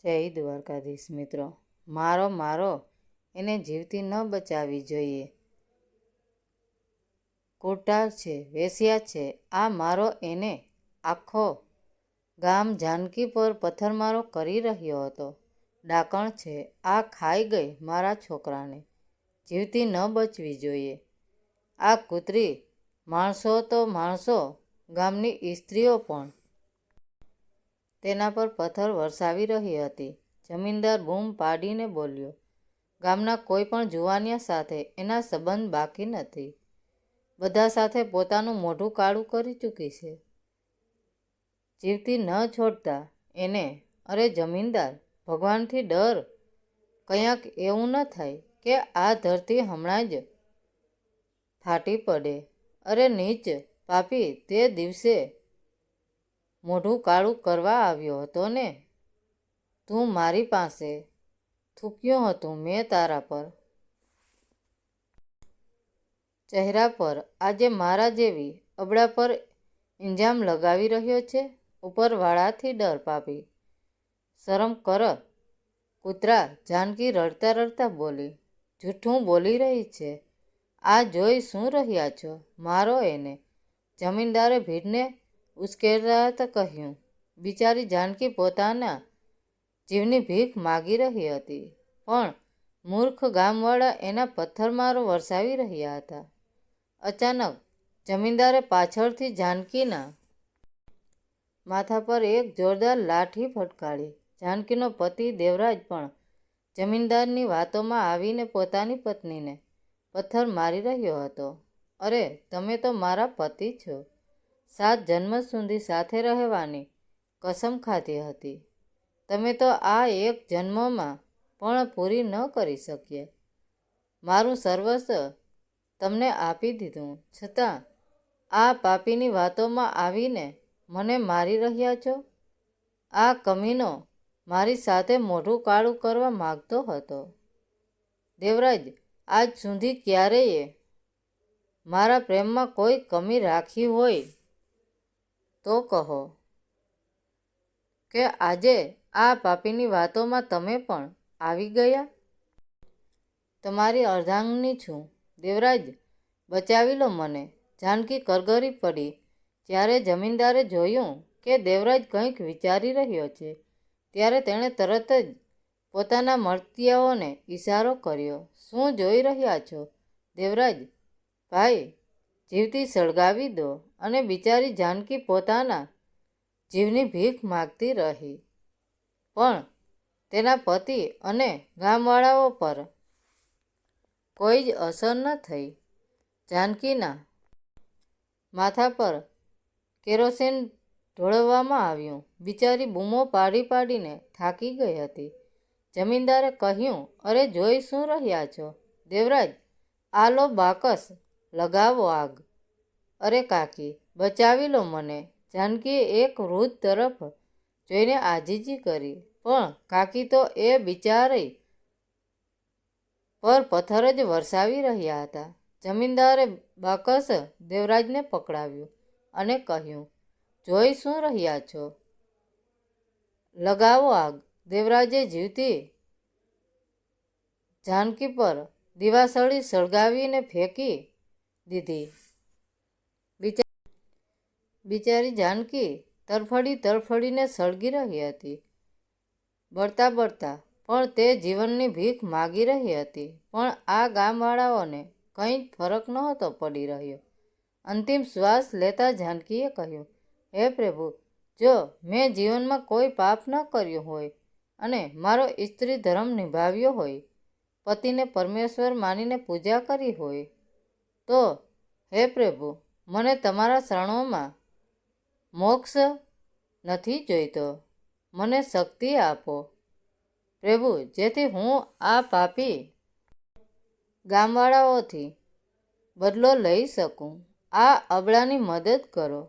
જય દ્વારકાધીશ મિત્રો, મારો એને જીવતી ન બચાવવી જોઈએ. કુટાર છે, વેશ્યા છે, આ મારો એને આખો ગામ જાનકી પર પથ્થરમારો કરી રહ્યો હતો. ડાકણ છે, આ ખાઈ ગઈ મારા છોકરાને, જીવતી ન બચવી જોઈએ. આ કૂતરી માણસો તો માણસો, ગામની સ્ત્રીઓ પણ તેના પર પથ્થર વરસાવી રહી હતી. જમીનદાર બૂમ પાડીને બોલ્યો, ગામના કોઈ પણ જુવાનિયા સાથે એના સંબંધ બાકી નથી. બધા સાથે પોતાનું મોઢું કાળું કરી ચૂકી છે. જીવતી ન છોડતા એને. અરે જમીનદાર, ભગવાનથી ડર. કંઈક એવું ન થાય કે આ ધરતી હમણાં જ ફાટી પડે. અરે નીચ પાપી, તે દિવસે મોઢું કાળું કરવા આવ્યો હતો ને? તું મારી પાસે થૂક્યું હતું મેં તારા પર, ચહેરા પર. આજે મારા જેવી અબળા પર ઇલ્ઝામ લગાવી રહ્યો છે? ઉપરવાળાથી ડર પાપી, શરમ કર. કૂતરા, જાનકી રડતા રડતા બોલી, જૂઠું બોલી રહી છે. આ જોઈ શું રહ્યા છો? મારો એને. જમીનદારે ભીડને ઉશ્કેરતા કહ્યું. બિચારી જાનકી પોતાના જીવની ભીખ માગી રહી હતી, પણ મૂર્ખ ગામવાળા એના પથ્થરમારો વરસાવી રહ્યા હતા. અચાનક જમીનદારે પાછળથી જાનકીના માથા પર એક જોરદાર લાઠી ફટકારી. જાનકીનો પતિ દેવરાજ પણ જમીનદારની વાતોમાં આવીને પોતાની પત્નીને પથ્થર મારી રહ્યો હતો. અરે, તમે તો મારા પતિ છો. 7 જન્મ સુધી સાથે રહેવાની કસમ ખાધી હતી. તમે તો આ એક જન્મમાં પણ પૂરી ન કરી શક્યા. મારું સર્વસ્વ તમને આપી દીધું, છતાં આ પાપીની વાતોમાં આવીને મને મારી રહ્યા છો. આ કમીનો મારી સાથે મોઢું કાળું કરવા માગતો હતો. દેવરાજ, આજ સુધી ક્યારેય મારા પ્રેમમાં કોઈ કમી રાખી હોય તો કહો, કે આજે આ પાપીની વાતોમાં તમે પણ આવી ગયા? તમારી અર્ધાંગની છું. દેવરાજ, બચાવી લો મને. જાનકી કરગરી પડી. જ્યારે જમીનદારે જોયું કે દેવરાજ કંઈક વિચારી રહ્યો છે, ત્યારે તેણે તરત જ પોતાના મળતિયાઓને ઈશારો કર્યો. શું જોઈ રહ્યા છો? દેવરાજ ભાઈ, જીવતી સળગાવી દો. અને બિચારી જાનકી પોતાના જીવની ભીખ માગતી રહી, પણ તેના પતિ અને ગામવાળાઓ પર કોઈ જ અસર ન થઈ. જાનકીના માથા પર કેરોસીન ઢોળવવામાં આવ્યું. બિચારી બૂમો પાડી પાડીને થાકી ગઈ હતી. જમીનદારે કહ્યું, અરે જોઈ શું રહ્યા છો? દેવરાજ, આ લો બાકસ, લગાવો આગ. અરે કાકી, બચાવી લો મને. જાનકીએ એક વૃદ્ધ તરફ જોઈને આજીજી કરી, પણ કાકી તો એ બિચારી પર પથ્થર જ વરસાવી રહ્યા હતા. જમીનદારે બાકસ દેવરાજને પકડાવ્યું અને કહ્યું, જોઈ શું રહ્યા છો? લગાવો આગ. દેવરાજે જીવતી જાનકી પર દિવાસળી સળગાવીને ફેંકી દીધી. બિચારી જાનકી તડફડીને સળગી રહી હતી. બળતા બળતા પણ તે જીવનની ભીખ માગી રહી હતી. પણ આ ગામવાળાઓને કંઈ જ ફરક નહોતો પડી રહ્યો. અંતિમ શ્વાસ લેતા જાનકીએ કહ્યું, હે પ્રભુ, જો મેં જીવનમાં કોઈ પાપ ન કર્યું હોય અને મારો સ્ત્રી ધર્મ નિભાવ્યો હોય, પતિને પરમેશ્વર માનીને પૂજા કરી હોય, તો હે પ્રભુ, મને તમારા શરણોમાં મોક્ષ નથી જોઈતો. મને શક્તિ આપો પ્રભુ, જેથી હું આ પાપી ગામવાળાઓથી બદલો લઈ શકું. આ અબળાની મદદ કરો.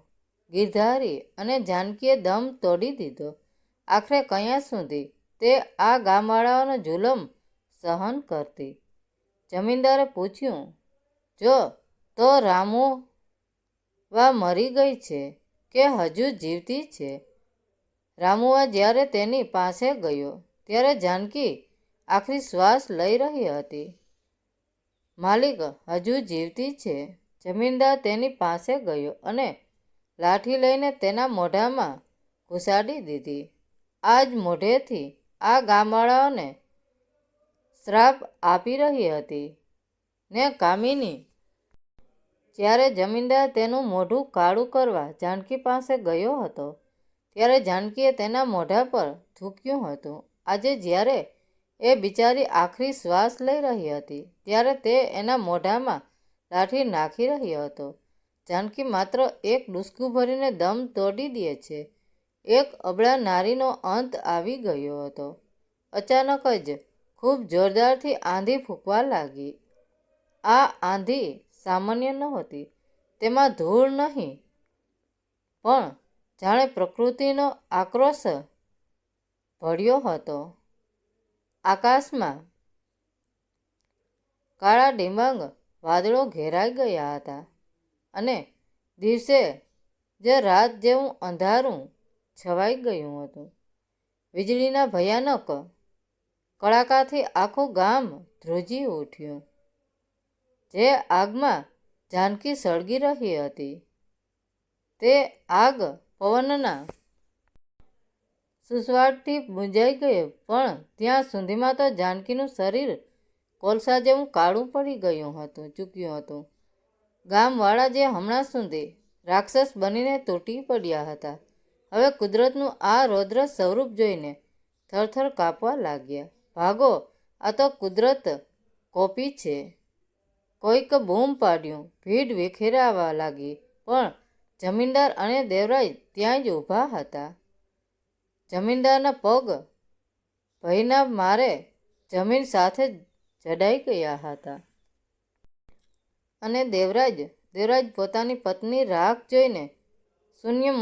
ગિરધારી અને જાનકીએ દમ તોડી દીધો. આખરે કયાં સુધી તે આ ગામવાળાઓનો જુલમ સહન કરતી? જમીનદારે પૂછ્યું, જો તો રામુવા મરી ગઈ છે કે હજુ જીવતી છે? રામુઆ જ્યારે તેની પાસે ગયો ત્યારે જાનકી આખરી શ્વાસ લઈ રહી હતી. માલિક હજુ જીવતી છે. જમીનદાર તેની પાસે ગયો અને લાઠી લઈને તેના મોઢામાં ઘુસાડી દીધી. આ જ મોઢેથી આ ગામવાળાઓને શ્રાપ આપી રહી હતી ને કામિની. જ્યારે જમીનદાર તેનું મોઢું કાળું કરવા જાનકી પાસે ગયો હતો ત્યારે જાનકીએ તેના મોઢા પર થૂક્યું હતું. આજે જ્યારે એ બિચારી આખરી શ્વાસ લઈ રહી હતી ત્યારે તે એના મોઢામાં લાઠી નાખી રહ્યો હતો. જાનકી માત્ર એક ડૂસકું ભરીને દમ તોડી દે છે. એક અબળા નારીનો અંત આવી ગયો હતો. અચાનક જ ખૂબ જોરદારથી આંધી ફૂંકવા લાગી. આ આંધી સામાન્ય નહોતી. તેમાં ધૂળ નહીં, પણ જાણે પ્રકૃતિનો આક્રોશ ભળ્યો હતો. આકાશમાં કાળા ડિબાંગ વાદળો ઘેરાઈ ગયા હતા અને દિવસે જે રાત જેવું અંધારું છવાઈ ગયું હતું. વીજળીના ભયાનક કડાકાથી આખું ગામ ધ્રુજી ઉઠ્યું. જે આગમાં જાનકી સળગી રહી હતી તે આગ પવનના સુસવાટથી બુંજાઈ ગઈ, પણ ત્યાં સુધીમાં તો જાનકીનું શરીર કોલસા જેવું કાળું પડી ચૂક્યું હતું. ગામવાળા જે હમણાં સુધી રાક્ષસ બનીને તૂટી પડ્યા હતા, હવે કુદરતનું આ રૌદ્ર સ્વરૂપ જોઈને થરથર કાપવા લાગ્યા. ભાગો, આ તો કુદરત કોપી છે. કોઈક બૂમ પાડ્યું. ભીડ વિખેરાવા લાગી, પણ જમીનદાર અને દેવરાજ ત્યાં જ ઊભા હતા. જમીનદારના પગ ભયના મારે જમીન સાથે જડાઈ ગયા હતા અને દેવરાજ પોતાની પત્ની રાખ જોઈને શૂન્ય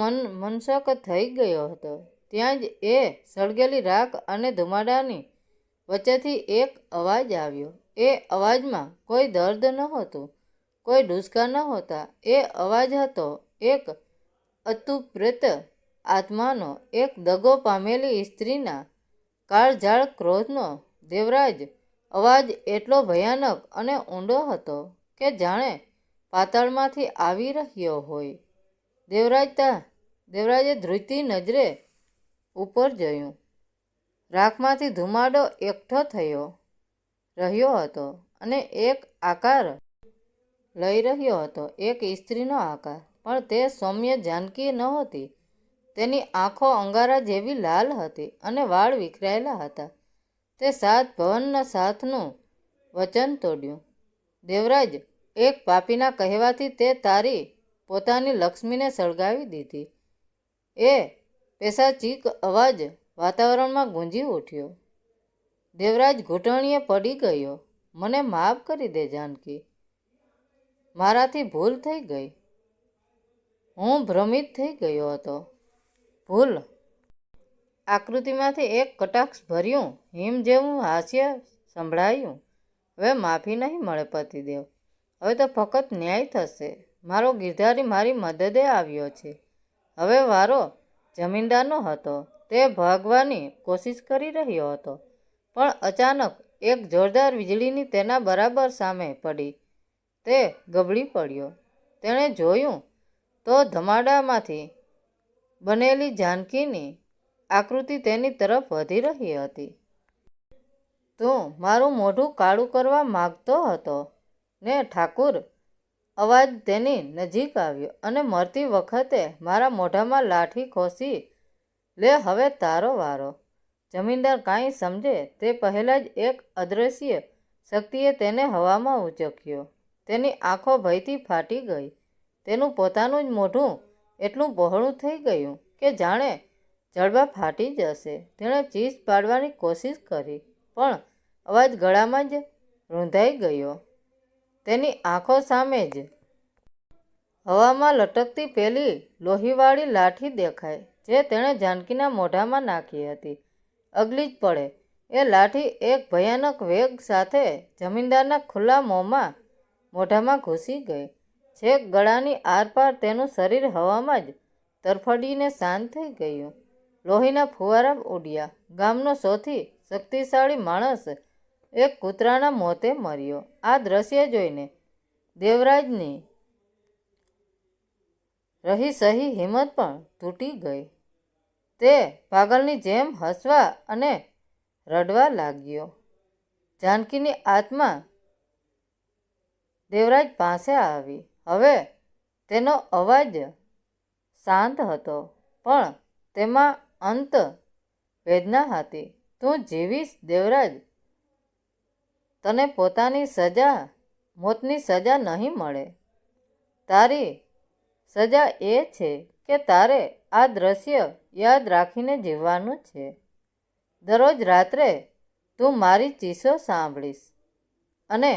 મનસ્ક થઈ ગયો હતો. ત્યાં જ એ સળગેલી રાખ અને ધુમાડાની વચ્ચેથી એક અવાજ આવ્યો. એ અવાજમાં કોઈ દર્દ નહોતું, કોઈ ડૂસકા નહોતા. એ અવાજ હતો એક અતુપ્રેત આત્માનો, એક દગો પામેલી સ્ત્રીના કાળઝાળ ક્રોધનો. દેવરાજ અવાજ એટલો ભયાનક અને ઊંડો હતો કે જાણે પાતાળમાંથી આવી રહ્યો હોય. દેવરાજે ધ્રુજતી નજરે ઉપર જોયું. રાખમાંથી ધુમાડો એકઠો થયો રહ્યો હતો અને એક આકાર લઈ રહ્યો હતો, એક સ્ત્રીનો આકાર. પણ તે સૌમ્ય જાનકી નહોતી. તેની આંખો અંગારા જેવી લાલ હતી અને વાળ વિખરાયેલા હતા. તે સાત ભવનના સાથનું વચન તોડ્યું. દેવરાજ, એક પાપીના કહેવાથી તે તારી પોતાની લક્ષ્મીને સળગાવી દીધી. એ પેશાચીક અવાજ વાતાવરણમાં ગુંજી ઉઠ્યો. દેવરાજ ઘૂંટણીએ પડી ગયો. મને માફ કરી દે જાનકી, મારાથી ભૂલ થઈ ગઈ. હું ભ્રમિત થઈ ગયો હતો. ભૂલ. આકૃતિમાંથી એક કટાક્ષ ભર્યું હિમ જેવું હાસ્ય સંભળાયું. હવે માફી નહીં મળે પતિદેવ, હવે તો ફક્ત ન્યાય થશે. મારો ગિરધારી મારી મદદે આવ્યો છે. હવે વારો જમીનદારનો હતો. તે ભાગવાની કોશિશ કરી રહ્યો હતો, પણ અચાનક એક જોરદાર વીજળીની તેના બરાબર સામે પડી. તે ગબડી પડ્યો. તેણે જોયું તો ધુમાડામાંથી બનેલી જાનકીની આકૃતિ તેની તરફ વધી રહી હતી. તું મારું મોઢું કાળું કરવા માગતો હતો ને ઠાકુર? અવાજ તેની નજીક આવ્યો. અને મરતી વખતે મારા મોઢામાં લાઠી ખોસી લે. હવે તારો વારો. જમીનદાર કાંઈ સમજે તે પહેલાં જ એક અદૃશ્ય શક્તિએ તેને હવામાં ઉંચક્યો. તેની આંખો ભયથી ફાટી ગઈ. તેનું પોતાનું જ મોઢું એટલું પહોળું થઈ ગયું કે જાણે જડબા ફાટી જશે. તેણે ચીસ પાડવાની કોશિશ કરી, પણ અવાજ ગળામાં જ રૂંધાઈ ગયો. તેની આંખો સામે જ હવામાં લટકતી પેલી લોહીવાળી લાઠી દેખાઈ, જે તેણે જાનકીના મોઢામાં નાખી હતી. અગલી જ પળે એ લાઠી એક ભયાનક વેગ સાથે જમીનદારના ખુલ્લા મોઢામાં ઘૂસી ગઈ. છેક ગળાની આરપાર તેનું શરીર હવામાં જ તરફડીને શાંત થઈ ગયું. લોહીના ફુવારા ઉડ્યા. ગામનો સૌથી શક્તિશાળી માણસ એક કૂતરાના મોતે મર્યો. આ દ્રશ્ય જોઈને દેવરાજની રહી સહી હિંમત પણ તૂટી ગઈ. તે પાગલની જેમ હસવા અને રડવા લાગ્યો. જાનકીની આત્મા દેવરાજ પાસે આવી. હવે તેનો અવાજ શાંત હતો, પણ તેમાં અંત વેદના હતી. તું જીવીશ દેવરાજ. તને પોતાની સજા, મોતની સજા નહીં મળે. તારી સજા એ છે કે તારે આ દ્રશ્ય યાદ રાખીને જીવવાનું છે. દરરોજ રાત્રે તું મારી ચીસો સાંભળીશ અને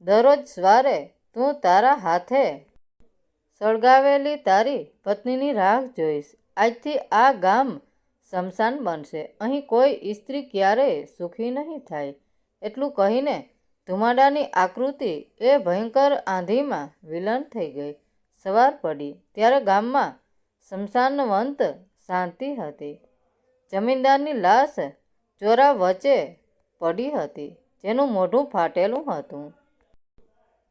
દરરોજ સવારે તું તારા હાથે સળગાવેલી તારી પત્નીની રાહ જોઈશ. આજથી આ ગામ સ્મશાન બનશે. અહીં કોઈ સ્ત્રી ક્યારેય સુખી નહીં થાય. એટલું કહીને ધુમાડાની આકૃતિ એ ભયંકર આંધીમાં વિલીન થઈ ગઈ. સવાર પડી ત્યારે ગામમાં સ્મશાનવંત શાંતિ હતી. જમીનદારની લાશ ચોરા વચ્ચે પડી હતી, જેનું મોઢું ફાટેલું હતું.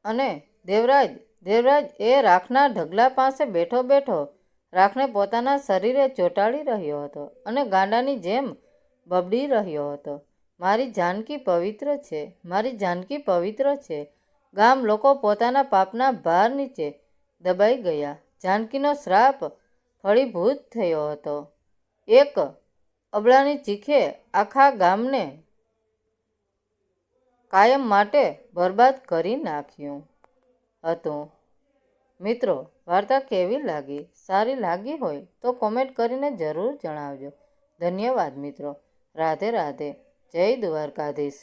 અને દેવરાજ એ રાખના ઢગલા પાસે બેઠો બેઠો રાખને પોતાના શરીરે ચોંટાડી રહ્યો હતો અને ગાંડાની જેમ બબડી રહ્યો હતો. મારી જાનકી પવિત્ર છે, મારી જાનકી પવિત્ર છે. ગામ લોકો પોતાના પાપના ભાર નીચે દબાઈ ગયા. જાનકીનો શ્રાપ ફળીભૂત થયો હતો. એક અબળાની ચીખે આખા ગામને કાયમ માટે બરબાદ કરી નાખ્યું હતું. મિત્રો, વાર્તા કેવી લાગી? સારી લાગી હોય તો કોમેન્ટ કરીને જરૂર જણાવજો. ધન્યવાદ મિત્રો. રાધે રાધે. જય દ્વારકાધીશ.